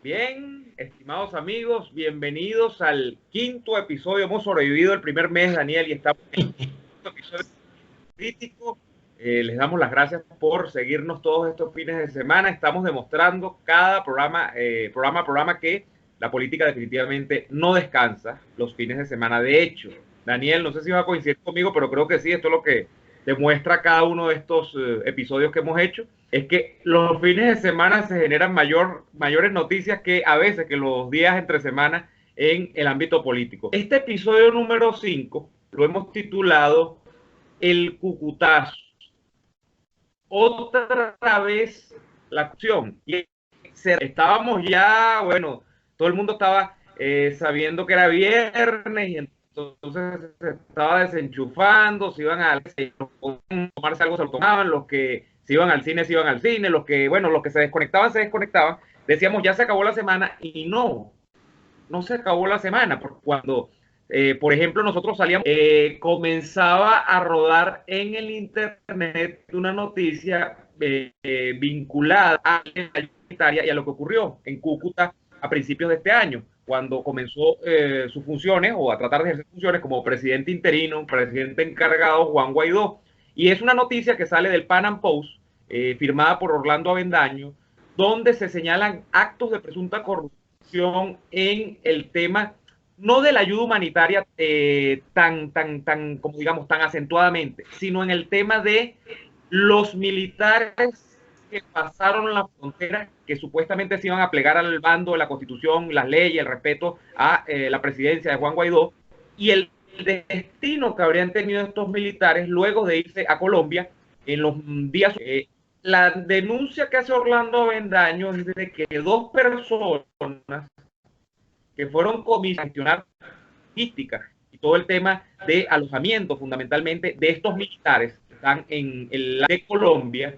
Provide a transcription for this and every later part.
Bien, estimados amigos, bienvenidos al quinto episodio. Hemos sobrevivido el primer mes, Daniel, y estamos en el quinto episodio crítico. Les damos las gracias por seguirnos todos estos fines de semana. Estamos demostrando cada programa que la política definitivamente no descansa los fines de semana. De hecho, Daniel, no sé si va a coincidir conmigo, pero creo que sí, esto es lo que demuestra cada uno de estos episodios que hemos hecho, es que los fines de semana se generan mayores noticias que a veces que los días entre semana en el ámbito político. Este episodio número 5 lo hemos titulado El Cucutazo. Otra vez la acción. Y estábamos ya, bueno, todo el mundo estaba sabiendo que era viernes y entonces se estaba desenchufando, se iban a tomarse algo, se lo tomaban, los que se iban al cine, se iban al cine, los que se desconectaban, se desconectaban. Decíamos, ya se acabó la semana y no se acabó la semana, porque cuando, por ejemplo, nosotros salíamos, comenzaba a rodar en el internet una noticia vinculada a la sanitaria y a lo que ocurrió en Cúcuta a principios de este año, cuando comenzó sus funciones o a tratar de ejercer funciones como presidente interino, presidente encargado Juan Guaidó. Y es una noticia que sale del Pan Am Post, firmada por Orlando Avendaño, donde se señalan actos de presunta corrupción en el tema no de la ayuda humanitaria como digamos, tan acentuadamente, sino en el tema de los militares que pasaron la frontera, que supuestamente se iban a plegar al bando de la Constitución, las leyes, el respeto a la presidencia de Juan Guaidó, y el destino que habrían tenido estos militares luego de irse a Colombia en los días. La denuncia que hace Orlando Avendaño es de que dos personas que fueron comisionar logística y todo el tema de alojamiento fundamentalmente de estos militares que están en el de Colombia,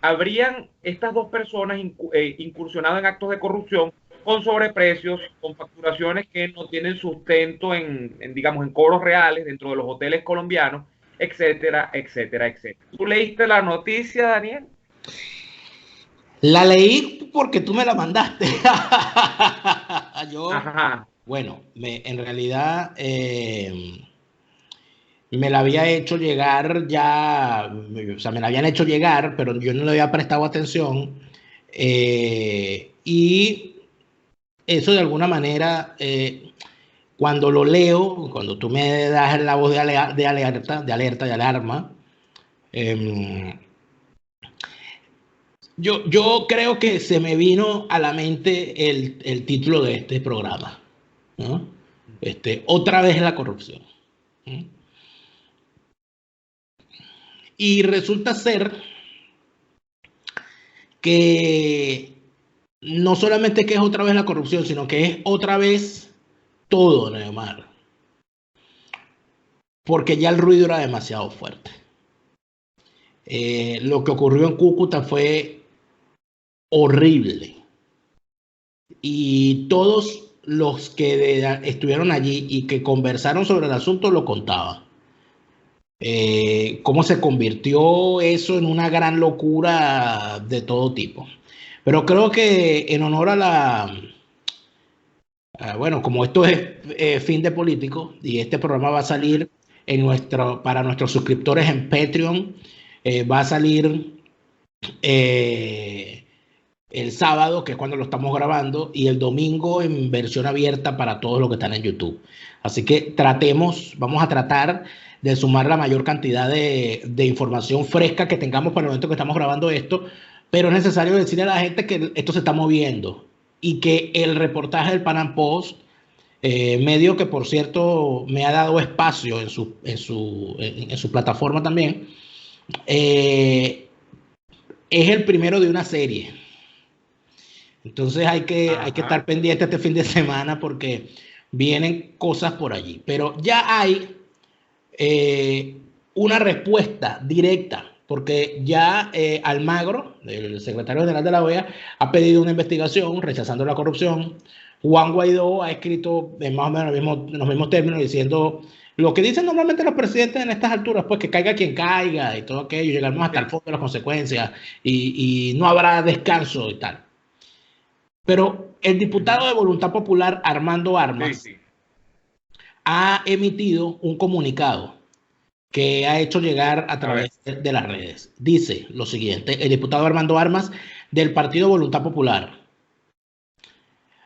habrían estas dos personas incursionado en actos de corrupción con sobreprecios, con facturaciones que no tienen sustento digamos, en cobros reales dentro de los hoteles colombianos, etcétera, etcétera, etcétera. ¿Tú leíste la noticia, Daniel? La leí porque tú me la mandaste. Yo, Ajá. bueno, en realidad me la había hecho llegar ya, o sea, me la habían hecho llegar, pero yo no le había prestado atención. Y eso de alguna manera, cuando lo leo, cuando tú me das la voz de alerta, de alarma, eh, yo creo que se me vino a la mente el título de este programa, ¿no? Otra vez la corrupción. ¿No? Y resulta ser que no solamente que es otra vez la corrupción, sino que es otra vez todo, Neymar. Porque ya el ruido era demasiado fuerte. Lo que ocurrió en Cúcuta fue horrible. Y todos los que estuvieron allí y que conversaron sobre el asunto lo contaban. Cómo se convirtió eso en una gran locura de todo tipo. Pero creo que en honor a bueno, como esto es fin de político y este programa va a salir para nuestros suscriptores en Patreon, va a salir el sábado, que es cuando lo estamos grabando, y el domingo en versión abierta para todos los que están en YouTube. Así que vamos a tratar de sumar la mayor cantidad de información fresca que tengamos para el momento que estamos grabando esto, pero es necesario decirle a la gente que esto se está moviendo y que el reportaje del Pan Am Post, medio que por cierto me ha dado espacio en su plataforma también, es el primero de una serie. Entonces hay que estar pendiente este fin de semana porque vienen cosas por allí. Pero ya hay una respuesta directa, porque ya Almagro, el secretario general de la OEA, ha pedido una investigación rechazando la corrupción. Juan Guaidó ha escrito en más o menos los mismos términos diciendo lo que dicen normalmente los presidentes en estas alturas, pues que caiga quien caiga y todo aquello, llegaremos hasta el fondo de las consecuencias y no habrá descanso y tal. Pero El diputado de Voluntad Popular, Armando Armas, ha emitido un comunicado que ha hecho llegar a través de las redes. Dice lo siguiente, el diputado Armando Armas del Partido Voluntad Popular.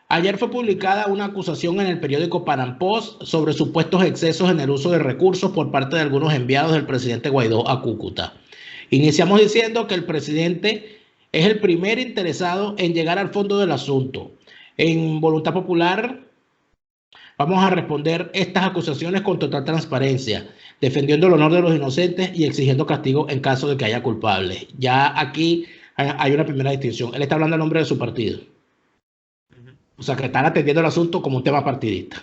Ayer fue publicada una acusación en el periódico Panam Post sobre supuestos excesos en el uso de recursos por parte de algunos enviados del presidente Guaidó a Cúcuta. Iniciamos diciendo que el presidente es el primer interesado en llegar al fondo del asunto. En Voluntad Popular vamos a responder estas acusaciones con total transparencia, defendiendo el honor de los inocentes y exigiendo castigo en caso de que haya culpables. Ya aquí hay una primera distinción. Él está hablando en nombre de su partido. O sea, que están atendiendo el asunto como un tema partidista.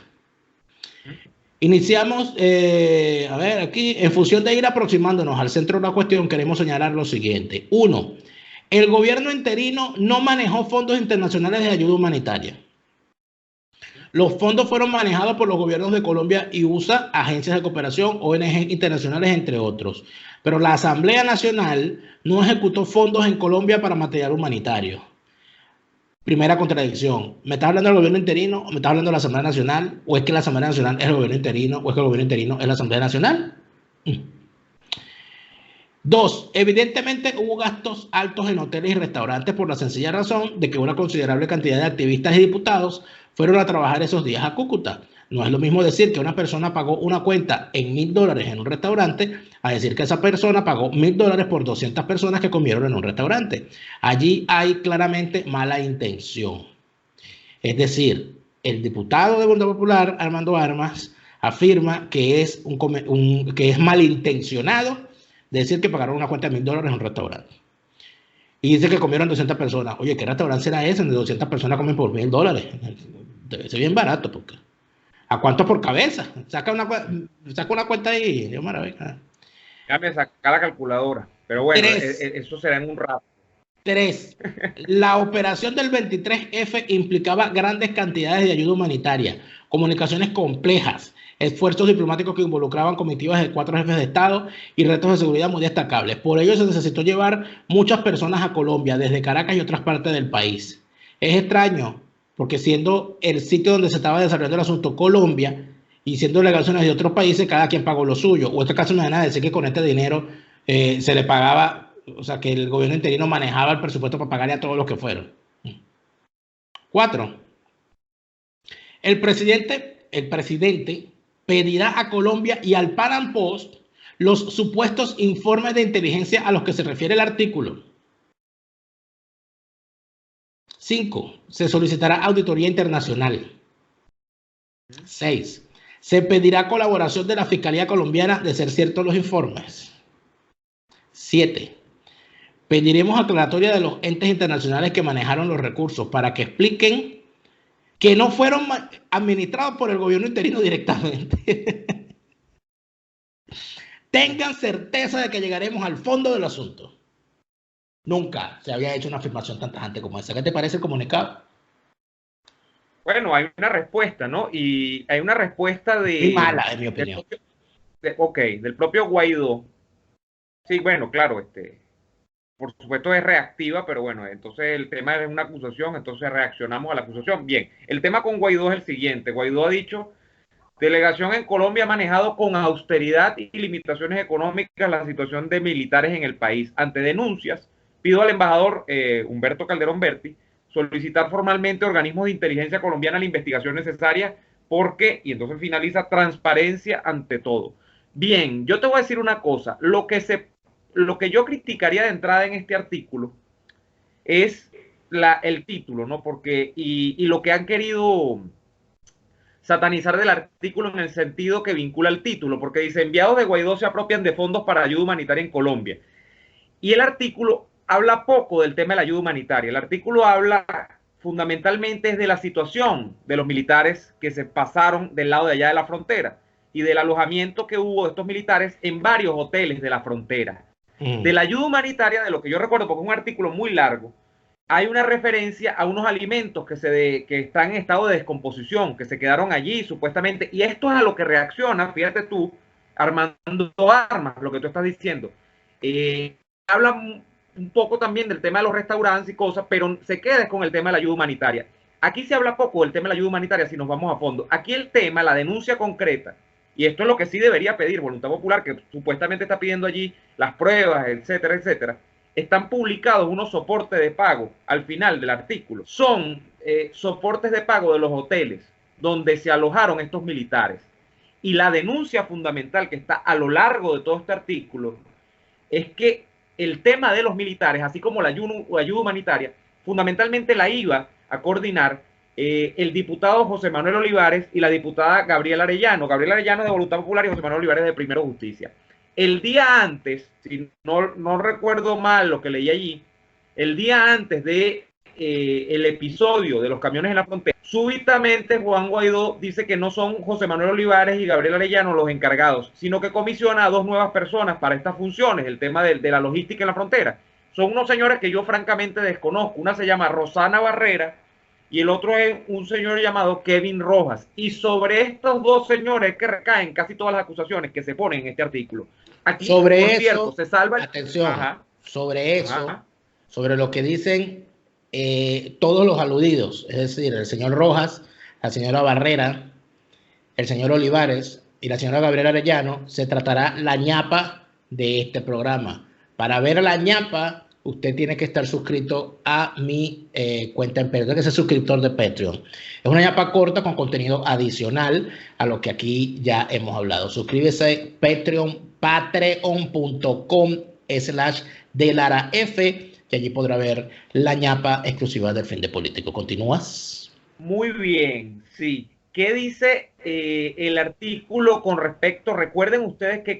Iniciamos, a ver, aquí, en función de ir aproximándonos al centro de la cuestión, queremos señalar lo siguiente. 1. El gobierno interino no manejó fondos internacionales de ayuda humanitaria. Los fondos fueron manejados por los gobiernos de Colombia y USA, agencias de cooperación, ONG internacionales, entre otros. Pero la Asamblea Nacional no ejecutó fondos en Colombia para material humanitario. Primera contradicción. ¿Me estás hablando del gobierno interino o me estás hablando de la Asamblea Nacional? ¿O es que la Asamblea Nacional es el gobierno interino o es que el gobierno interino es la Asamblea Nacional? 2. Evidentemente hubo gastos altos en hoteles y restaurantes por la sencilla razón de que una considerable cantidad de activistas y diputados fueron a trabajar esos días a Cúcuta. No es lo mismo decir que una persona pagó una cuenta en $1,000 en un restaurante a decir que esa persona pagó $1,000 por 200 personas que comieron en un restaurante. Allí hay claramente mala intención. Es decir, el diputado de Voluntad Popular, Armando Armas, afirma que es, que es malintencionado decir que pagaron una cuenta de $1,000 en un restaurante. Y dice que comieron 200 personas. Oye, ¿qué restaurante será ese donde 200 personas comen por $1,000? Debe ser bien barato, porque ¿a cuánto por cabeza? Saca una cuenta ahí, Dios maravilla. Ya me saca la calculadora, pero bueno, eso será en un rato. 3. La operación del 23F implicaba grandes cantidades de ayuda humanitaria, comunicaciones complejas, esfuerzos diplomáticos que involucraban comitivas de 4 jefes de Estado y retos de seguridad muy destacables. Por ello se necesitó llevar muchas personas a Colombia, desde Caracas y otras partes del país. Es extraño, porque siendo el sitio donde se estaba desarrollando el asunto Colombia y siendo delegaciones de otros países, cada quien pagó lo suyo. O en este caso no hay nada de decir que con este dinero se le pagaba, o sea, que el gobierno interino manejaba el presupuesto para pagarle a todos los que fueron. 4. El presidente pedirá a Colombia y al Panam Post los supuestos informes de inteligencia a los que se refiere el artículo. 5. Se solicitará auditoría internacional. 6. Se pedirá colaboración de la Fiscalía colombiana de ser ciertos los informes. 7. Pediremos aclaratoria de los entes internacionales que manejaron los recursos para que expliquen que no fueron administrados por el gobierno interino directamente. Tengan certeza de que llegaremos al fondo del asunto. Nunca se había hecho una afirmación tan tajante como esa. ¿Qué te parece el comunicado? Bueno, hay una respuesta, ¿no? Y hay una respuesta de... Muy mala, en mi opinión. Del propio Guaidó. Sí, bueno, claro, por supuesto es reactiva, pero bueno, entonces el tema es una acusación, entonces reaccionamos a la acusación. Bien, el tema con Guaidó es el siguiente. Guaidó ha dicho, delegación en Colombia ha manejado con austeridad y limitaciones económicas la situación de militares en el país. Ante denuncias, pido al embajador Humberto Calderón Berti solicitar formalmente organismos de inteligencia colombiana la investigación necesaria porque, y entonces finaliza, transparencia ante todo. Bien, yo te voy a decir una cosa, lo que yo criticaría de entrada en este artículo es el título, ¿no? Porque, y lo que han querido satanizar del artículo en el sentido que vincula el título, porque dice, enviados de Guaidó se apropian de fondos para ayuda humanitaria en Colombia. Y el artículo habla poco del tema de la ayuda humanitaria. El artículo habla fundamentalmente de la situación de los militares que se pasaron del lado de allá de la frontera y del alojamiento que hubo de estos militares en varios hoteles de la frontera. De la ayuda humanitaria, de lo que yo recuerdo, porque es un artículo muy largo, hay una referencia a unos alimentos que están en estado de descomposición, que se quedaron allí supuestamente, y esto es a lo que reacciona, fíjate tú, Armando Armas, lo que tú estás diciendo. Habla un poco también del tema de los restaurantes y cosas, pero se queda con el tema de la ayuda humanitaria. aquí se habla poco del tema de la ayuda humanitaria si nos vamos a fondo. Aquí el tema, la denuncia concreta, y esto es lo que sí debería pedir Voluntad Popular, que supuestamente está pidiendo allí las pruebas, etcétera, etcétera, están publicados unos soportes de pago al final del artículo. Son soportes de pago de los hoteles donde se alojaron estos militares. Y la denuncia fundamental que está a lo largo de todo este artículo es que el tema de los militares, así como la ayuda humanitaria, fundamentalmente la iba a coordinar el diputado José Manuel Olivares y la diputada Gabriela Arellano. Gabriela Arellano de Voluntad Popular y José Manuel Olivares de Primero Justicia. El día antes, si no recuerdo mal lo que leí allí, el día antes de el episodio de los camiones en la frontera, súbitamente Juan Guaidó dice que no son José Manuel Olivares y Gabriel Arellano los encargados, sino que comisiona a 2 nuevas personas para estas funciones, el tema de la logística en la frontera. Son unos señores que yo francamente desconozco. Una se llama Rosana Barrera y el otro es un señor llamado Kevin Rojas. Y sobre estos 2 señores que recaen casi todas las acusaciones que se ponen en este artículo. Aquí, sobre por eso, cierto, se salva atención, Ajá. Sobre eso, Ajá. sobre lo que dicen todos los aludidos, es decir, el señor Rojas, la señora Barrera, el señor Olivares y la señora Gabriela Arellano, se tratará la ñapa de este programa. Para ver la ñapa, usted tiene que estar suscrito a mi cuenta en Patreon, que es el suscriptor de Patreon. Es una ñapa corta con contenido adicional a lo que aquí ya hemos hablado. Suscríbese patreon.com/delaraf y allí podrá ver la ñapa exclusiva del Fin de Político. ¿Continúas? Muy bien, sí. ¿Qué dice el artículo con respecto? Recuerden ustedes que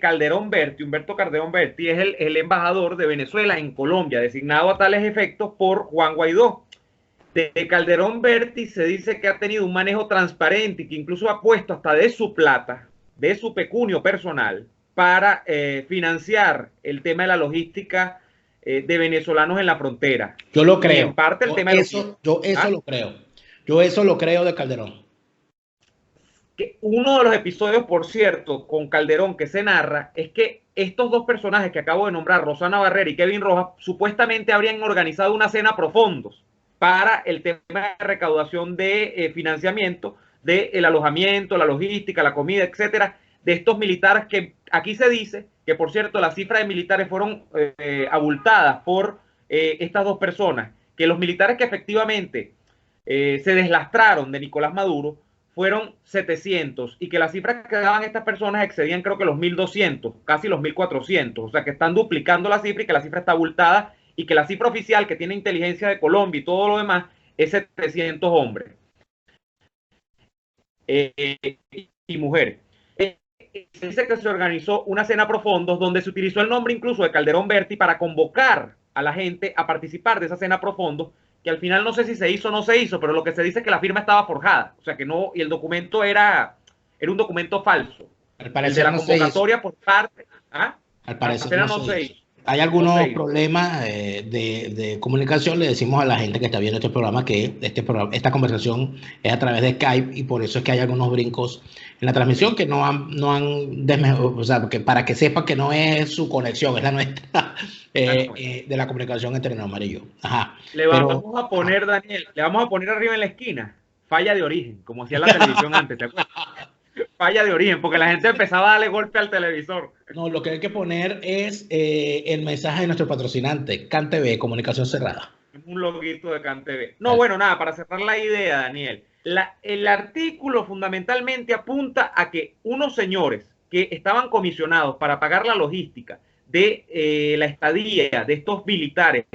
Humberto Calderón Berti, es el embajador de Venezuela en Colombia, designado a tales efectos por Juan Guaidó. De Calderón Berti se dice que ha tenido un manejo transparente y que incluso ha puesto hasta de su plata, de su pecunio personal, para financiar el tema de la logística de venezolanos en la frontera. Yo lo creo. Y en parte el tema de yo eso lo creo. Yo eso lo creo de Calderón. Que uno de los episodios, por cierto, con Calderón que se narra, es que estos 2 personajes que acabo de nombrar, Rosana Barrera y Kevin Rojas, supuestamente habrían organizado una cena pro fondos para el tema de recaudación de financiamiento, del alojamiento, la logística, la comida, etcétera, de estos militares que aquí se dice que, por cierto, las cifras de militares fueron abultadas por estas 2 personas, que los militares que efectivamente se deslastraron de Nicolás Maduro fueron 700 y que las cifras que daban estas personas excedían creo que los 1.200, casi los 1.400, o sea que están duplicando la cifra y que la cifra está abultada y que la cifra oficial que tiene inteligencia de Colombia y todo lo demás es 700 hombres y mujeres. Se dice que se organizó una cena pro fondos donde se utilizó el nombre incluso de Calderón Berti para convocar a la gente a participar de esa cena pro fondos, que al final no sé si se hizo o no se hizo, pero lo que se dice es que la firma estaba forjada, o sea que no, y el documento era un documento falso. Al parecer el de la convocatoria por parte, al parecer no se hizo. Hay algunos problemas de comunicación. Le decimos a la gente que está viendo este programa que esta conversación es a través de Skype y por eso es que hay algunos brincos en la transmisión que no han o sea, que para que sepa que no es su conexión, es la nuestra de la comunicación entre Neomar y yo. Ajá. Le vamos a poner, Daniel, le vamos a poner arriba en la esquina, falla de origen, como hacía la televisión antes, ¿te acuerdas? Falla de origen, porque la gente empezaba a darle golpe al televisor. No, lo que hay que poner es el mensaje de nuestro patrocinante, CanTV, Comunicación Cerrada. Un loguito de CanTV. No, bueno, nada, para cerrar la idea, Daniel. El artículo fundamentalmente apunta a que unos señores que estaban comisionados para pagar la logística de la estadía de estos militares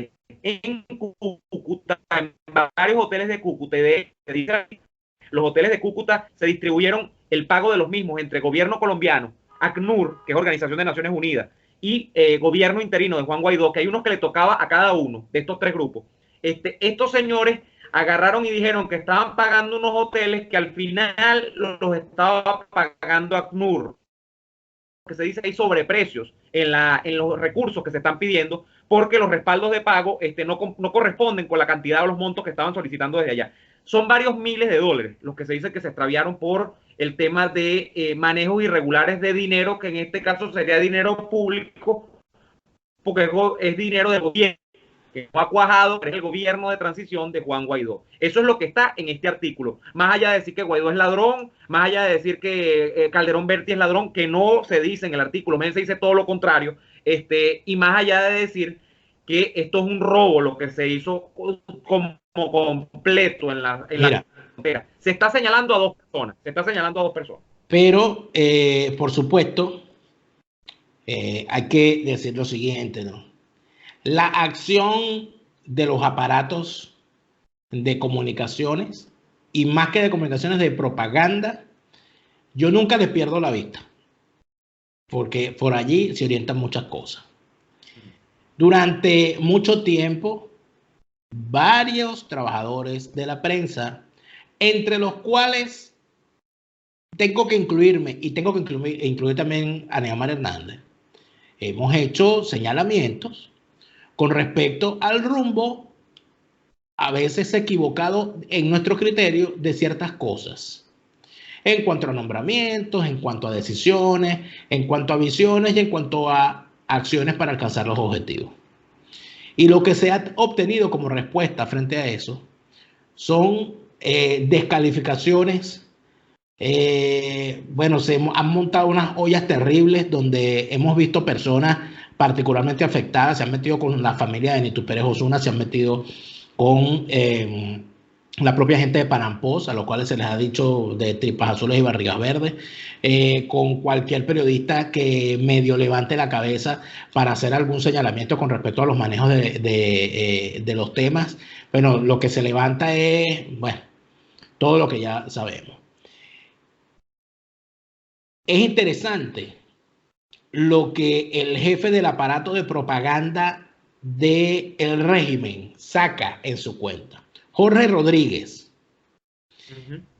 en Cúcuta, en varios hoteles de Cúcuta, los hoteles de Cúcuta se distribuyeron el pago de los mismos entre gobierno colombiano, ACNUR, que es Organización de Naciones Unidas, y gobierno interino de Juan Guaidó, que hay unos que le tocaba a cada uno de estos 3 grupos. Estos señores agarraron y dijeron que estaban pagando unos hoteles que al final los estaba pagando ACNUR, que se dice que hay sobreprecios en los recursos que se están pidiendo, porque los respaldos de pago no corresponden con la cantidad de los montos que estaban solicitando desde allá. Son varios miles de dólares los que se dice que se extraviaron por el tema de manejos irregulares de dinero, que en este caso sería dinero público, porque es dinero del gobierno. que no ha cuajado, es el gobierno de transición de Juan Guaidó. Eso es lo que está en este artículo. Más allá de decir que Guaidó es ladrón, más allá de decir que Calderón Berti es ladrón, que no se dice en el artículo, se dice todo lo contrario, y más allá de decir que esto es un robo, lo que se hizo como completo en la frontera. Se está señalando a dos personas, Pero, por supuesto, hay que decir lo siguiente, ¿no? La acción de los aparatos de comunicaciones, y más que de comunicaciones, de propaganda, yo nunca les pierdo la vista, porque por allí se orientan muchas cosas. Durante mucho tiempo, varios trabajadores de la prensa, entre los cuales tengo que incluirme, y tengo que incluir también a Neomar Hernández, hemos hecho señalamientos con respecto al rumbo, a veces equivocado en nuestro criterio, de ciertas cosas. En cuanto a nombramientos, en cuanto a decisiones, en cuanto a visiones y en cuanto a acciones para alcanzar los objetivos. Y lo que se ha obtenido como respuesta frente a eso son descalificaciones. Bueno, se han montado unas ollas terribles donde hemos visto personas particularmente afectadas, se han metido con la familia de Nito Pérez Osuna, se han metido con la propia gente de Panampós, a los cuales se les ha dicho de tripas azules y barrigas verdes, con cualquier periodista que medio levante la cabeza para hacer algún señalamiento con respecto a los manejos de los temas. Bueno, lo que se levanta es, bueno, todo lo que ya sabemos. Es interesante lo que el jefe del aparato de propaganda del régimen saca en su cuenta. Jorge Rodríguez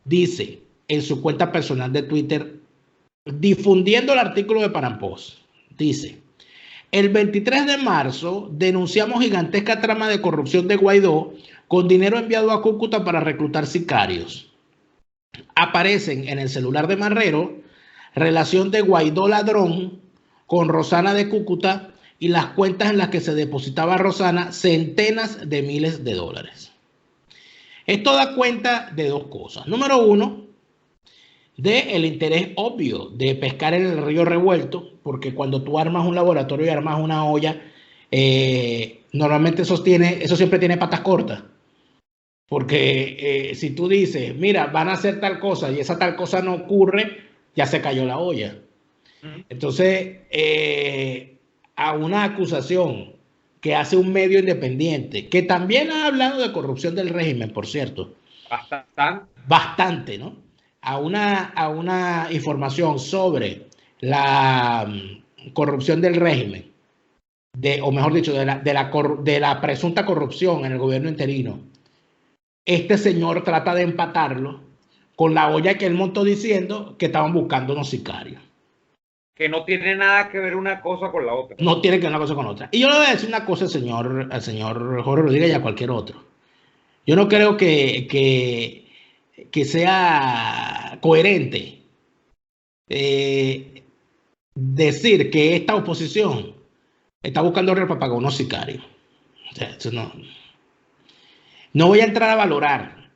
dice en su cuenta personal de Twitter, difundiendo el artículo de Panampós, dice: el 23 de marzo denunciamos gigantesca trama de corrupción de Guaidó con dinero enviado a Cúcuta para reclutar sicarios. Aparecen en el celular de Marrero relación de Guaidó ladrón con Rosana de Cúcuta y las cuentas en las que se depositaba a Rosana centenas de miles de dólares. Esto da cuenta de dos cosas. Número uno, del interés obvio de pescar en el río revuelto, porque cuando tú armas un laboratorio y armas una olla, normalmente eso siempre tiene patas cortas. Porque si tú dices, mira, van a hacer tal cosa y esa tal cosa no ocurre, ya se cayó la olla. Entonces, a una acusación que hace un medio independiente, que también ha hablado de corrupción del régimen, por cierto. Bastante, ¿no? A una información sobre la corrupción del régimen, o mejor dicho, de la presunta corrupción en el gobierno interino. Este señor trata de empatarlo con la olla que él montó diciendo que estaban buscando unos sicarios. Que no tiene nada que ver una cosa con la otra. No tiene que ver una cosa con otra. Y yo le voy a decir una cosa al señor Jorge Rodríguez y a cualquier otro. Yo no creo que sea coherente decir que esta oposición está buscando para pagar unos sicarios. O sea, eso no voy a entrar a valorar.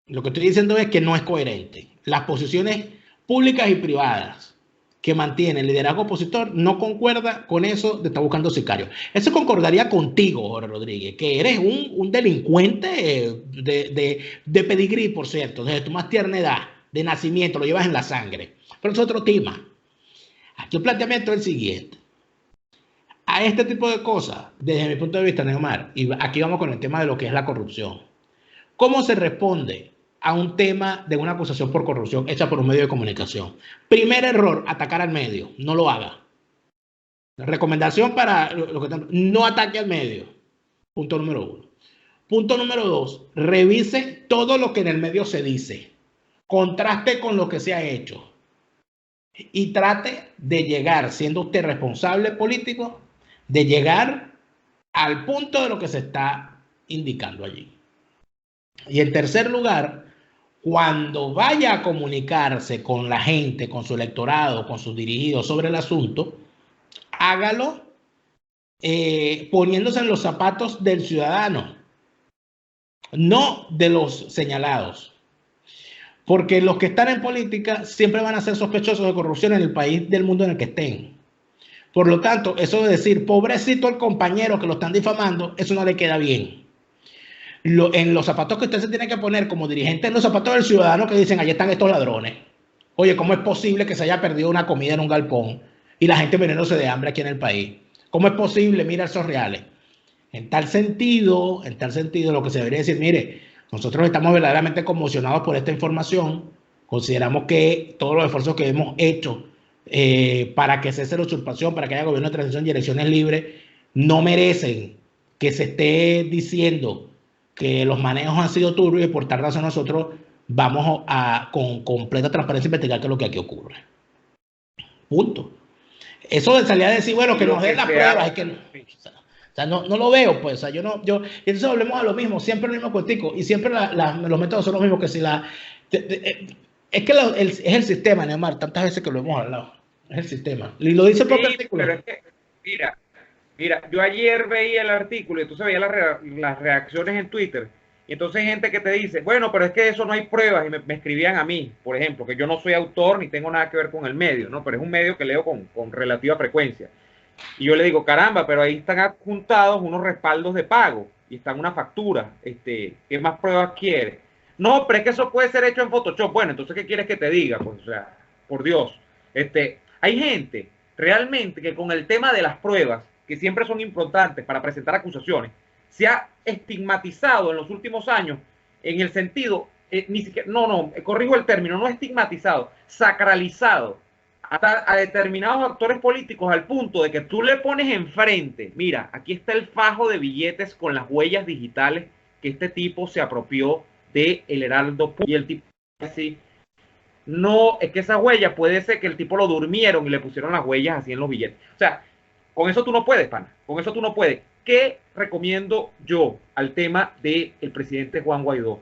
Lo que estoy diciendo es que no es coherente. Las posiciones públicas y privadas que mantiene el liderazgo opositor no concuerda con eso de estar buscando sicarios. Eso concordaría contigo, Jorge Rodríguez, que eres un delincuente de pedigrí, por cierto, desde tu más tierna edad, de nacimiento, lo llevas en la sangre. Pero es otro tema. Aquí el planteamiento es el siguiente. A este tipo de cosas, desde mi punto de vista, Neomar, y aquí vamos con el tema de lo que es la corrupción. ¿Cómo se responde a un tema de una acusación por corrupción hecha por un medio de comunicación? Primer error, atacar al medio. No lo haga. La recomendación para no ataque al medio. Punto número uno. Punto número dos, revise todo lo que en el medio se dice. Contraste con lo que se ha hecho. Y trate de llegar, siendo usted responsable político, de llegar al punto de lo que se está indicando allí. Y en tercer lugar, cuando vaya a comunicarse con la gente, con su electorado, con sus dirigidos sobre el asunto, hágalo poniéndose en los zapatos del ciudadano, no de los señalados. Porque los que están en política siempre van a ser sospechosos de corrupción en el país del mundo en el que estén. Por lo tanto, eso de decir, pobrecito el compañero que lo están difamando, eso no le queda bien. En los zapatos que usted se tiene que poner como dirigente, en los zapatos del ciudadano que dicen, allí están estos ladrones. Oye, ¿cómo es posible que se haya perdido una comida en un galpón y la gente muriéndose de hambre aquí en el país? ¿Cómo es posible? Mira esos reales. En tal sentido, lo que se debería decir, mire, nosotros estamos verdaderamente conmocionados por esta información. Consideramos que todos los esfuerzos que hemos hecho para que cese la usurpación, para que haya gobierno de transición y elecciones libres, no merecen que se esté diciendo que los manejos han sido turbios y por tal razón nosotros vamos a con completa transparencia investigar qué es lo que aquí ocurre. Punto. Eso de salir a decir, bueno, que nos den las pruebas, es que no. O sea, no lo veo, pues. O sea, entonces volvemos a lo mismo, siempre el mismo cuentico, y siempre los métodos son los mismos que si es que es el sistema, Neymar, tantas veces que lo hemos hablado. Es el sistema. Y lo dice el propio artículo. Pero es que, mira, yo ayer veía el artículo y entonces veía las reacciones en Twitter. Y entonces hay gente que te dice, bueno, pero es que eso no hay pruebas. Y me escribían a mí, por ejemplo, que yo no soy autor ni tengo nada que ver con el medio, ¿no? Pero es un medio que leo con relativa frecuencia. Y yo le digo, caramba, pero ahí están adjuntados unos respaldos de pago y están una factura. ¿Qué más pruebas quiere? No, pero es que eso puede ser hecho en Photoshop. Bueno, entonces, ¿qué quieres que te diga? Pues, o sea, por Dios. Hay gente realmente que con el tema de las pruebas, que siempre son importantes para presentar acusaciones, se ha estigmatizado en los últimos años en el sentido, ni siquiera, corrijo el término, no estigmatizado, sacralizado a determinados actores políticos al punto de que tú le pones enfrente, mira, aquí está el fajo de billetes con las huellas digitales que este tipo se apropió de el Heraldo Público. Y el tipo así, no, es que esa huella puede ser que el tipo lo durmieron y le pusieron las huellas así en los billetes. O sea, con eso tú no puedes, pana, con eso tú no puedes. ¿Qué recomiendo yo al tema del presidente Juan Guaidó?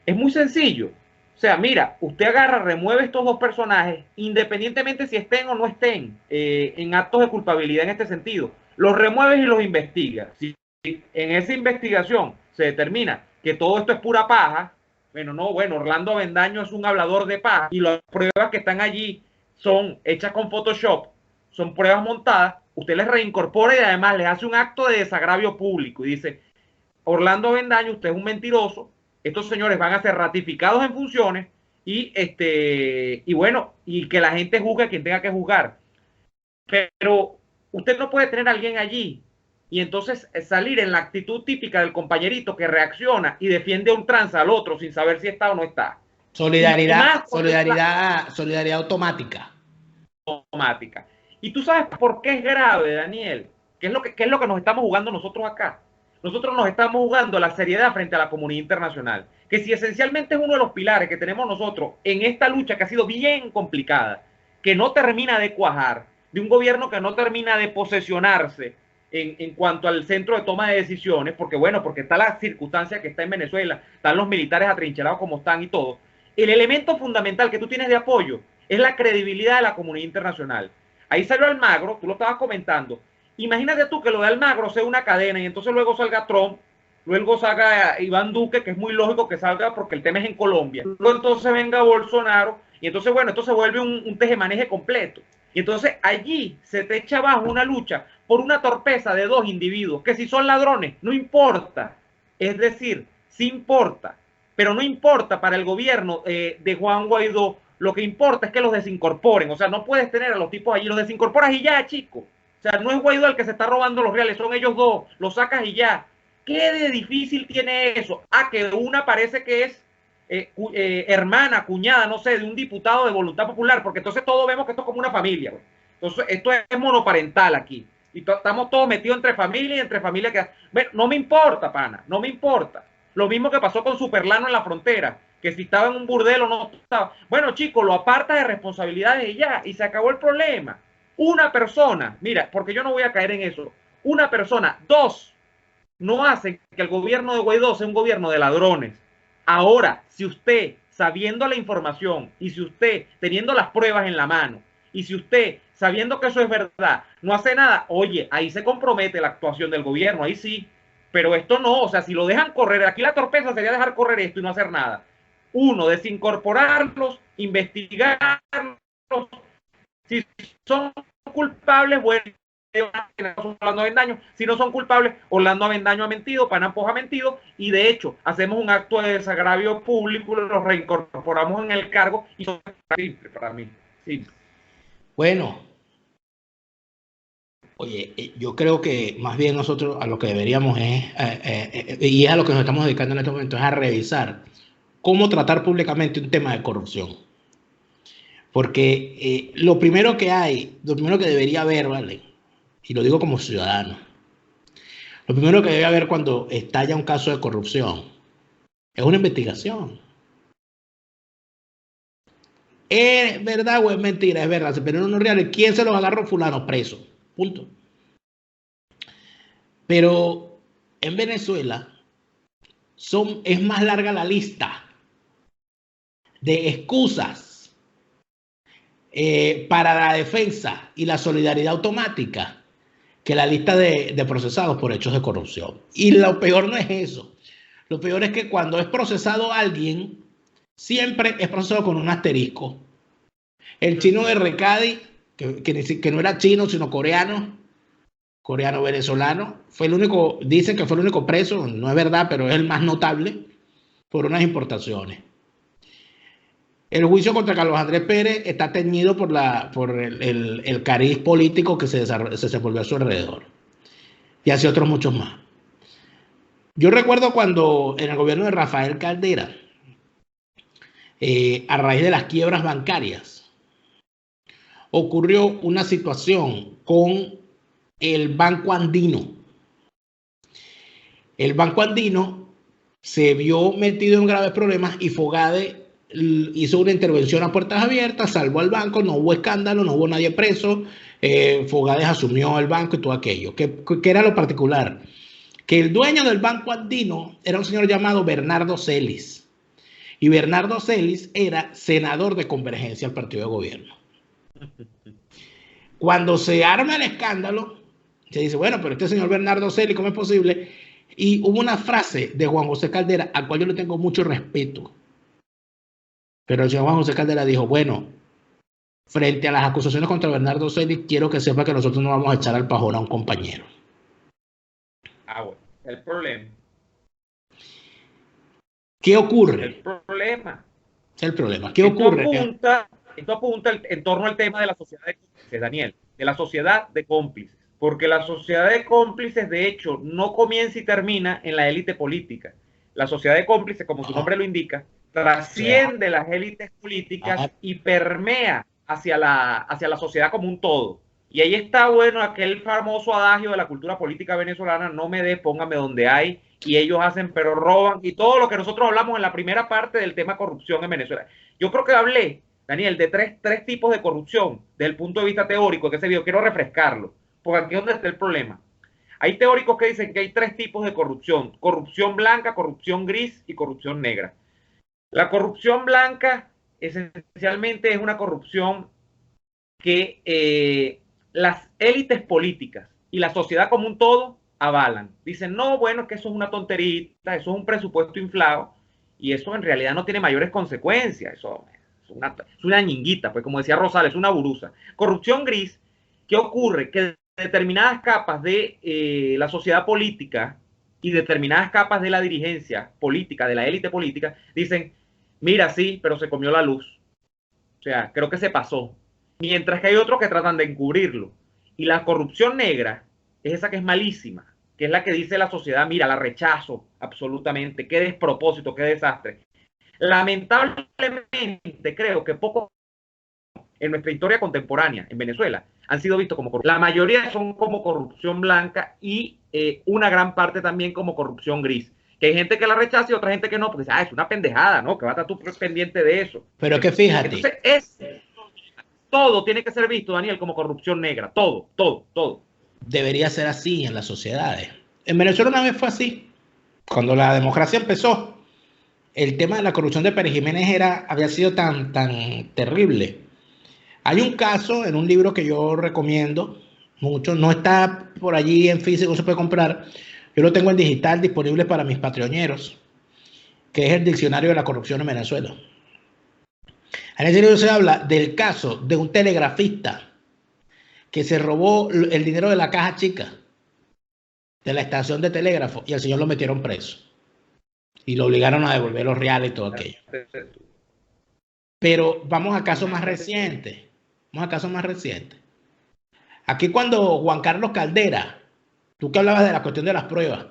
Es muy sencillo. O sea, mira, usted agarra, remueve estos dos personajes, independientemente si estén o no estén en actos de culpabilidad en este sentido. Los remueves y los investigas. Si en esa investigación se determina que todo esto es pura paja, bueno, Orlando Avendaño es un hablador de paja y las pruebas que están allí son hechas con Photoshop, son pruebas montadas, usted les reincorpora y además les hace un acto de desagravio público y dice, Orlando Avendaño, usted es un mentiroso, estos señores van a ser ratificados en funciones y bueno, y que la gente juzgue a quien tenga que juzgar. Pero usted no puede tener a alguien allí y entonces salir en la actitud típica del compañerito que reacciona y defiende a ultranza al otro sin saber si está o no está. Solidaridad automática. Automática. Y tú sabes por qué es grave, Daniel. ¿Qué es lo que nos estamos jugando nosotros acá? Nosotros nos estamos jugando la seriedad frente a la comunidad internacional. Que si esencialmente es uno de los pilares que tenemos nosotros en esta lucha que ha sido bien complicada, que no termina de cuajar, de un gobierno que no termina de posesionarse en cuanto al centro de toma de decisiones, porque está la circunstancia que está en Venezuela, están los militares atrincherados como están y todo. El elemento fundamental que tú tienes de apoyo es la credibilidad de la comunidad internacional. Ahí salió Almagro, tú lo estabas comentando. Imagínate tú que lo de Almagro sea una cadena y entonces luego salga Trump, luego salga Iván Duque, que es muy lógico que salga porque el tema es en Colombia. Luego entonces venga Bolsonaro y entonces, esto se vuelve un tejemaneje completo. Y entonces allí se te echa abajo una lucha por una torpeza de dos individuos, que si son ladrones, no importa. Es decir, sí importa, pero no importa para el gobierno de Juan Guaidó. Lo que importa es que los desincorporen. O sea, no puedes tener a los tipos allí, los desincorporas y ya, chico. O sea, no es Guaidó el que se está robando los reales, son ellos dos, los sacas y ya. ¿Qué de difícil tiene eso? Que una parece que es hermana, cuñada, no sé, de un diputado de Voluntad Popular, porque entonces todos vemos que esto es como una familia. Entonces, esto es monoparental aquí. Y estamos todos metidos entre familia que... Bueno, no me importa, pana, no me importa. Lo mismo que pasó con Superlano en la frontera, que si estaba en un burdel o no estaba. Bueno, chicos, lo aparta de responsabilidades y ya, y se acabó el problema. Una persona, mira, porque yo no voy a caer en eso, una persona, dos, no hacen que el gobierno de Guaidó sea un gobierno de ladrones. Ahora, si usted, sabiendo la información y si usted, teniendo las pruebas en la mano, Y si usted, sabiendo que eso es verdad, no hace nada, oye, ahí se compromete la actuación del gobierno, ahí sí. Pero esto no, o sea, si lo dejan correr, aquí la torpeza sería dejar correr esto y no hacer nada. Uno, desincorporarlos, investigarlos. Si son culpables, bueno, Orlando Avendaño. Si no son culpables, Orlando Avendaño ha mentido, Panampos ha mentido, y de hecho, hacemos un acto de desagravio público, los reincorporamos en el cargo, y eso es simple para mí. Sí. Bueno, oye, yo creo que más bien nosotros a lo que deberíamos es, y es a lo que nos estamos dedicando en este momento, es a revisar cómo tratar públicamente un tema de corrupción. Porque lo primero que debería haber, ¿vale? Y lo digo como ciudadano, lo primero que debe haber cuando estalla un caso de corrupción es una investigación. ¿Es verdad o es mentira? Es verdad, pero no es real. ¿Quién se los agarró? Fulano, preso. Punto. Pero en Venezuela es más larga la lista de excusas para la defensa y la solidaridad automática que la lista de procesados por hechos de corrupción. Y lo peor no es eso. Lo peor es que cuando es procesado alguien, siempre es procesado con un asterisco. El chino de Recadi, que no era chino, sino coreano venezolano, fue el único, dicen que fue el único preso, no es verdad, pero es el más notable por unas importaciones. El juicio contra Carlos Andrés Pérez está teñido por el cariz político que se desenvolvió a su alrededor. Y así otros muchos más. Yo recuerdo cuando en el gobierno de Rafael Caldera, a raíz de las quiebras bancarias, ocurrió una situación con el Banco Andino. El Banco Andino se vio metido en graves problemas y Fogade hizo una intervención a puertas abiertas, salvó al banco, no hubo escándalo, no hubo nadie preso, Fogades asumió el banco y todo aquello. ¿Qué era lo particular? Que el dueño del Banco Andino era un señor llamado Bernardo Celis. Y Bernardo Celis era senador de Convergencia al partido de gobierno. Cuando se arma el escándalo, se dice, bueno, pero este señor Bernardo Celis, ¿cómo es posible? Y hubo una frase de Juan José Caldera, al cual yo le tengo mucho respeto. Pero el señor Juan José Caldera dijo, bueno, frente a las acusaciones contra Bernardo Celis, quiero que sepa que nosotros no vamos a echar al pajón a un compañero. Ah, bueno, el problema. ¿Qué ocurre? El problema. Es el problema. ¿Qué ocurre? Esto apunta en torno al tema de la sociedad de cómplices, Daniel, de la sociedad de cómplices. Porque la sociedad de cómplices, de hecho, no comienza y termina en la élite política. La sociedad de cómplices, como su nombre lo indica, trasciende las élites políticas y permea hacia la sociedad como un todo. Y ahí está, bueno, aquel famoso adagio de la cultura política venezolana, no me dé, póngame donde hay, y ellos hacen, pero roban, y todo lo que nosotros hablamos en la primera parte del tema corrupción en Venezuela. Yo creo que hablé, Daniel, de tres tipos de corrupción, desde el punto de vista teórico, que ese video quiero refrescarlo, porque aquí es donde está el problema. Hay teóricos que dicen que hay tres tipos de corrupción: corrupción blanca, corrupción gris y corrupción negra. La corrupción blanca esencialmente es una corrupción que las élites políticas y la sociedad como un todo avalan. Dicen, no, bueno, es que eso es una tonterita, eso es un presupuesto inflado, y eso en realidad no tiene mayores consecuencias. Eso es una ñinguita, pues como decía Rosales, es una burusa. Corrupción gris, ¿qué ocurre? Que determinadas capas de la sociedad política y determinadas capas de la dirigencia política, de la élite política, dicen, mira, sí, pero se comió la luz. O sea, creo que se pasó. Mientras que hay otros que tratan de encubrirlo. Y la corrupción negra es esa que es malísima, que es la que dice la sociedad, mira, la rechazo absolutamente, qué despropósito, qué desastre. Lamentablemente creo que poco en nuestra historia contemporánea en Venezuela han sido vistos como corrupción. La mayoría son como corrupción blanca y una gran parte también como corrupción gris. Que hay gente que la rechaza y otra gente que no, porque es una pendejada, ¿no? Que va a estar tú pendiente de eso. Pero que fíjate. Entonces, todo tiene que ser visto, Daniel, como corrupción negra. Todo, todo, todo. Debería ser así en las sociedades. En Venezuela una vez fue así. Cuando la democracia empezó, el tema de la corrupción de Pérez Jiménez había sido tan terrible. Hay un caso en un libro que yo recomiendo mucho, no está por allí en físico, se puede comprar. Yo lo tengo en digital disponible para mis patreoneros, que es el Diccionario de la Corrupción en Venezuela. En ese libro se habla del caso de un telegrafista que se robó el dinero de la caja chica de la estación de telégrafo y al señor lo metieron preso y lo obligaron a devolver los reales y todo aquello. Pero vamos a casos más recientes. Vamos a casos más recientes. Aquí cuando Juan Carlos Caldera, tú que hablabas de la cuestión de las pruebas,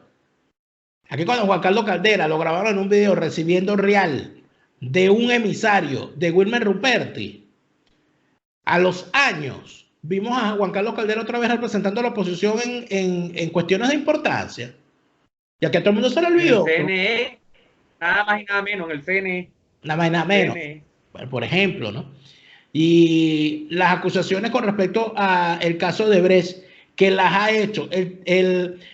aquí cuando Juan Carlos Caldera lo grabaron en un video recibiendo real de un emisario de Wilmer Ruperti, a los años vimos a Juan Carlos Caldera otra vez representando a la oposición en cuestiones de importancia. Ya que a todo el mundo se le olvidó. En el CNE, nada más y nada menos, en el CNE. Nada más y nada menos. Bueno, por ejemplo, ¿no? Y las acusaciones con respecto al caso de Brecht, que las ha hecho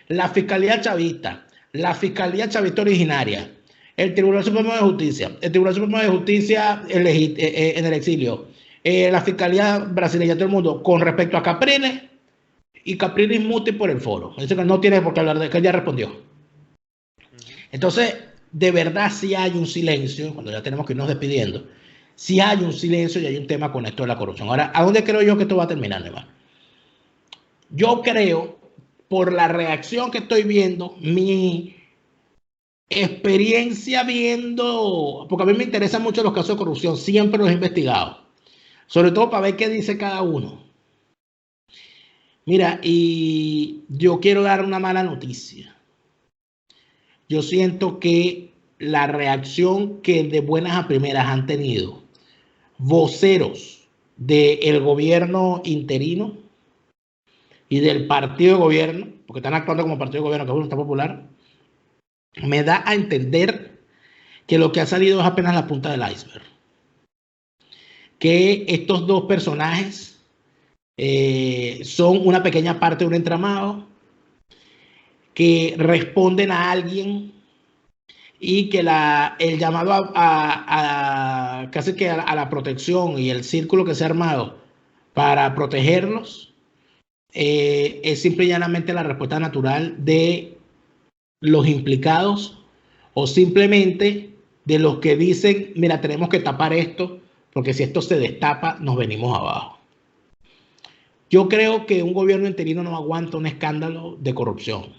la Fiscalía Chavista, la Fiscalía Chavista originaria, el Tribunal Supremo de Justicia, el Tribunal Supremo de Justicia en el exilio, la Fiscalía Brasileña, todo el mundo, con respecto a Capriles, y Capriles muti por el foro. Dice que no tiene por qué hablar de que él ya respondió. Entonces, de verdad sí hay un silencio, cuando ya tenemos que irnos despidiendo, sí hay un silencio y hay un tema con esto de la corrupción. Ahora, ¿a dónde creo yo que esto va a terminar, Neymar? Yo creo, por la reacción que estoy viendo, mi experiencia viendo, porque a mí me interesan mucho los casos de corrupción, siempre los he investigado, sobre todo para ver qué dice cada uno. Mira, y yo quiero dar una mala noticia. Yo siento que la reacción que de buenas a primeras han tenido voceros del gobierno interino y del partido de gobierno, porque están actuando como partido de gobierno, que es Voluntad Popular, me da a entender que lo que ha salido es apenas la punta del iceberg. Que estos dos personajes son una pequeña parte de un entramado, que responden a alguien y que el llamado casi que a la protección y el círculo que se ha armado para protegerlos es simple y llanamente la respuesta natural de los implicados o simplemente de los que dicen, mira, tenemos que tapar esto porque si esto se destapa nos venimos abajo. Yo creo que un gobierno interino no aguanta un escándalo de corrupción.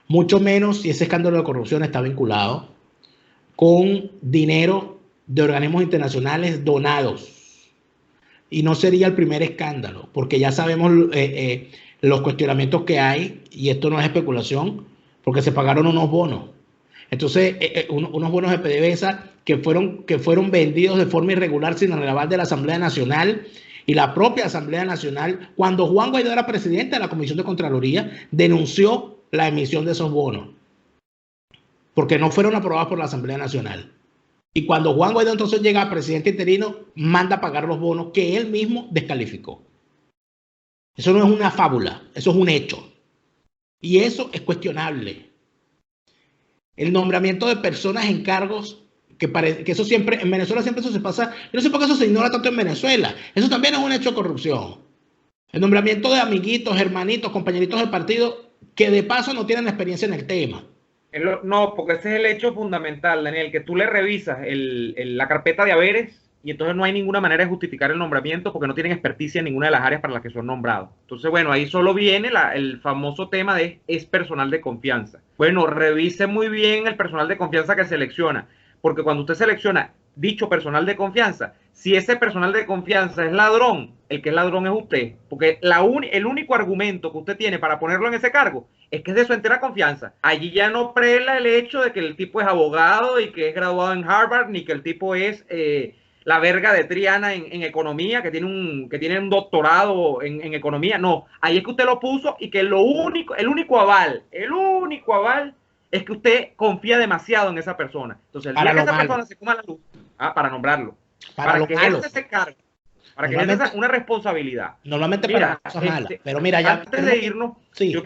Mucho menos si ese escándalo de corrupción está vinculado con dinero de organismos internacionales donados. Y no sería el primer escándalo, porque ya sabemos los cuestionamientos que hay, y esto no es especulación, porque se pagaron unos bonos. Entonces, unos bonos de PDVSA que fueron vendidos de forma irregular sin el aval de la Asamblea Nacional. Y la propia Asamblea Nacional, cuando Juan Guaidó era presidente de la Comisión de Contraloría, denunció la emisión de esos bonos, porque no fueron aprobados por la Asamblea Nacional. Y cuando Juan Guaidó entonces llega a presidente interino, manda a pagar los bonos que él mismo descalificó. Eso no es una fábula, eso es un hecho. Y eso es cuestionable. El nombramiento de personas en cargos, que eso siempre, en Venezuela siempre eso se pasa, yo no sé por qué eso se ignora tanto en Venezuela. Eso también es un hecho de corrupción. El nombramiento de amiguitos, hermanitos, compañeritos del partido, que de paso no tienen experiencia en el tema. No, porque ese es el hecho fundamental, Daniel, que tú le revisas la carpeta de haberes y entonces no hay ninguna manera de justificar el nombramiento porque no tienen experticia en ninguna de las áreas para las que son nombrados. Entonces, bueno, ahí solo viene el famoso tema de es personal de confianza. Bueno, revise muy bien el personal de confianza que selecciona, porque cuando usted selecciona dicho personal de confianza, si ese personal de confianza es ladrón, el que es ladrón es usted, porque el único argumento que usted tiene para ponerlo en ese cargo es que es de su entera confianza. Allí ya no prela el hecho de que el tipo es abogado y que es graduado en Harvard, ni que el tipo es la verga de Triana en economía, que tiene un doctorado en economía. No, ahí es que usted lo puso y que el único aval es que usted confía demasiado en esa persona. Entonces, el día que esa persona se coma la luz, para nombrarlo, para que ejerza ese cargo, para que ejerza una responsabilidad. Normalmente para cosas malas. Pero mira, ya antes de irnos, sí. Yo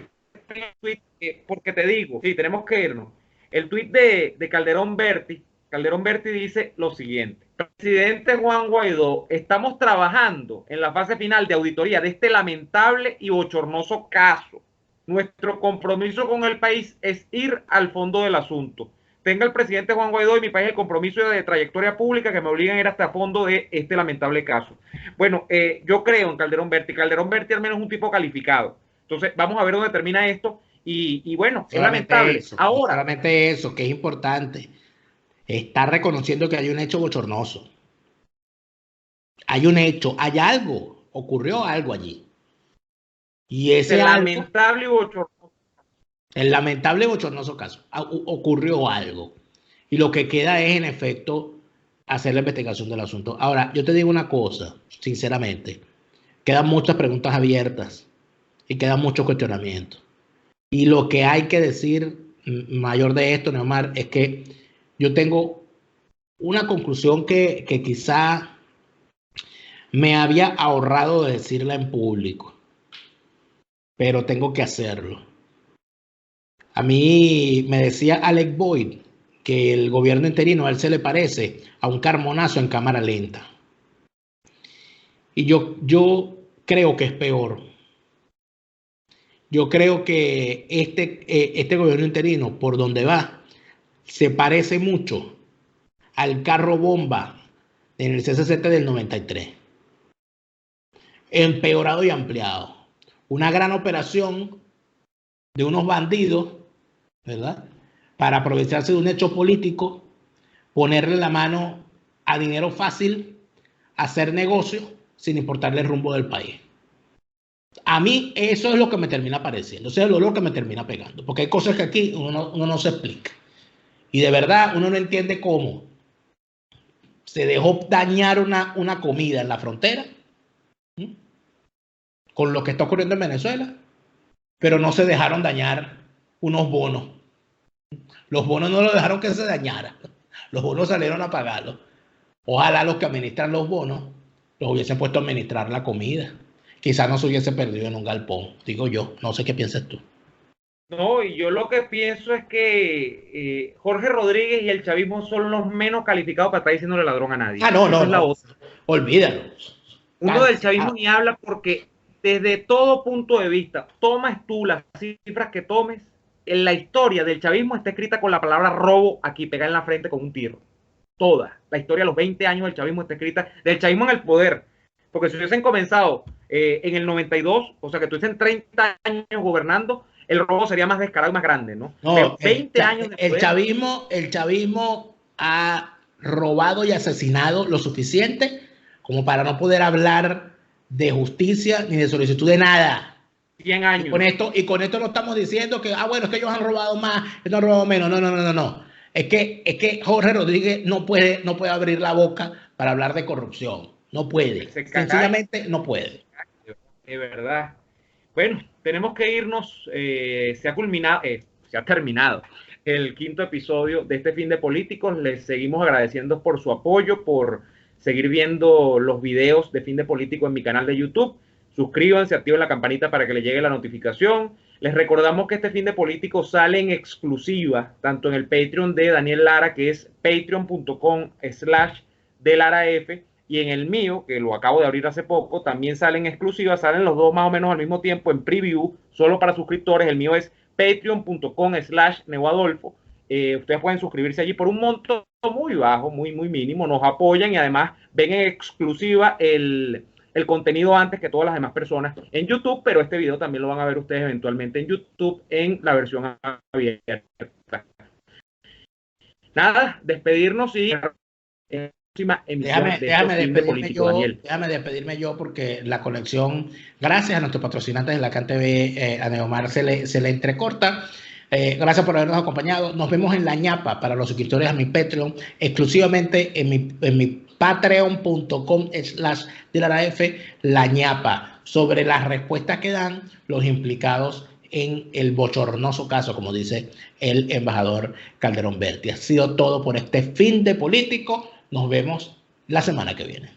tweet, porque te digo, sí, tenemos que irnos. El tweet de Calderón Berti, Calderón Berti dice lo siguiente: presidente Juan Guaidó, estamos trabajando en la fase final de auditoría de este lamentable y bochornoso caso. Nuestro compromiso con el país es ir al fondo del asunto. Tenga el presidente Juan Guaidó y mi país el compromiso de trayectoria pública que me obligan a ir hasta el fondo de este lamentable caso. Bueno, yo creo en Calderón Berti. Calderón Berti al menos es un tipo calificado. Entonces, vamos a ver dónde termina esto. Y bueno, solamente es lamentable. Eso, ahora, solamente eso, que es importante. Está reconociendo que hay un hecho bochornoso. Hay un hecho, hay algo, ocurrió algo allí. Y ese lamentable y bochornoso. El lamentable y bochornoso caso. Ocurrió algo. Y lo que queda es, en efecto, hacer la investigación del asunto. Ahora, yo te digo una cosa, sinceramente. Quedan muchas preguntas abiertas y quedan muchos cuestionamientos. Y lo que hay que decir mayor de esto, Neomar, es que yo tengo una conclusión que quizá me había ahorrado de decirla en público, pero tengo que hacerlo. A mí me decía Alec Boyd que el gobierno interino a él se le parece a un carmonazo en cámara lenta. Y yo creo que es peor. Yo creo que este gobierno interino, por donde va, se parece mucho al carro bomba en el CCCT del 93. Empeorado y ampliado. Una gran operación de unos bandidos, ¿verdad?, para aprovecharse de un hecho político, ponerle la mano a dinero fácil, hacer negocios sin importarle el rumbo del país. A mí eso es lo que me termina pareciendo, eso es el olor que me termina pegando, porque hay cosas que aquí uno no se explica. Y de verdad uno no entiende cómo se dejó dañar una comida en la frontera, ¿sí?, con lo que está ocurriendo en Venezuela, pero no se dejaron dañar unos bonos. Los bonos no lo dejaron que se dañara. Los bonos salieron a pagarlos. Ojalá los que administran los bonos los hubiesen puesto a administrar la comida. Quizás no se hubiese perdido en un galpón, digo yo. No sé qué piensas tú. No, y yo lo que pienso es que Jorge Rodríguez y el chavismo son los menos calificados para estar diciéndole ladrón a nadie. No. Olvídalo. Uno del chavismo ni habla porque desde todo punto de vista, tomas tú las cifras que tomes, en la historia del chavismo está escrita con la palabra robo aquí pegada en la frente con un tiro. Toda la historia de los 20 años del chavismo está escrita, del chavismo en el poder. Porque si hubiesen comenzado en el 92, o sea que tuviesen 30 años gobernando, el robo sería más descarado y más grande, ¿no? No, 20 años de poder. El chavismo ha robado y asesinado lo suficiente como para no poder hablar de justicia ni de solicitud de nada. 100 años. Y con esto no estamos diciendo que, bueno, es que ellos han robado más, ellos han robado menos. No. Es que Jorge Rodríguez no puede abrir la boca para hablar de corrupción. No puede. Sencillamente no puede. Es verdad. Bueno, tenemos que irnos. Se ha terminado el 5º episodio de este Fin de Políticos. Les seguimos agradeciendo por su apoyo, por seguir viendo los videos de Fin de Político en mi canal de YouTube. Suscríbanse, activen la campanita para que les llegue la notificación. Les recordamos que este Fin de Político sale en exclusiva, tanto en el Patreon de Daniel Lara, que es patreon.com/delaraf, y en el mío, que lo acabo de abrir hace poco, también salen exclusivas, salen los dos más o menos al mismo tiempo en preview, solo para suscriptores. El mío es patreon.com/neoadolfo. Ustedes pueden suscribirse allí por un monto muy bajo, muy mínimo, nos apoyan y además ven en exclusiva el contenido antes que todas las demás personas en YouTube, pero este video también lo van a ver ustedes eventualmente en YouTube en la versión abierta. Nada, despedirnos y en la próxima emisión déjame despedirme yo porque la conexión, gracias a nuestros patrocinantes de Lacan TV, a Neomar se le entrecorta. Gracias por habernos acompañado. Nos vemos en la ñapa para los suscriptores a mi Patreon, exclusivamente en mi patreon.com/delaraf, la ñapa, sobre las respuestas que dan los implicados en el bochornoso caso, como dice el embajador Calderón Berti. Ha sido todo por este Fin de Político. Nos vemos la semana que viene.